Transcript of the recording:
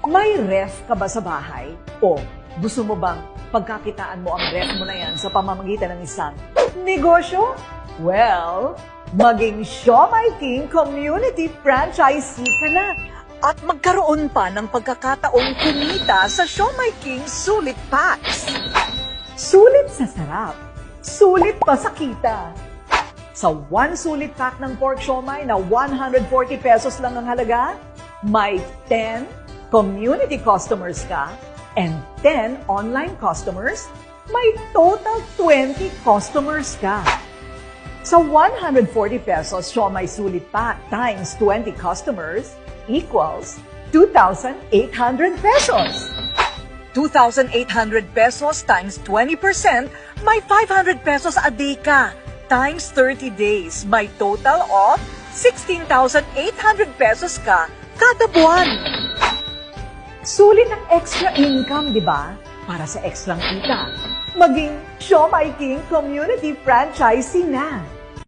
May ref ka ba sa bahay? O gusto mo bang pagkakitaan mo ang ref mo na yan sa pamamagitan ng isang negosyo? Well, maging Siomai King Community Franchisee ka na at magkaroon pa ng pagkakataong kumita sa Siomai King Sulit Packs. Sulit sa sarap, sulit pa sa kita. Sa 1 sulit pack ng pork siomai na 140 pesos lang ang halaga, may 10 community customers ka and 10 online customers, may total 20 customers ka. Sa 140 pesos siomai sulit pack times 20 customers equals 2,800 pesos. 2,800 pesos times 20%, may 500 pesos a day ka. Times 30 days, may total of 16,800 pesos ka kada buwan. Sulit ang extra income, di ba? Para sa extra kita, maging Siomai King Community Franchisee na.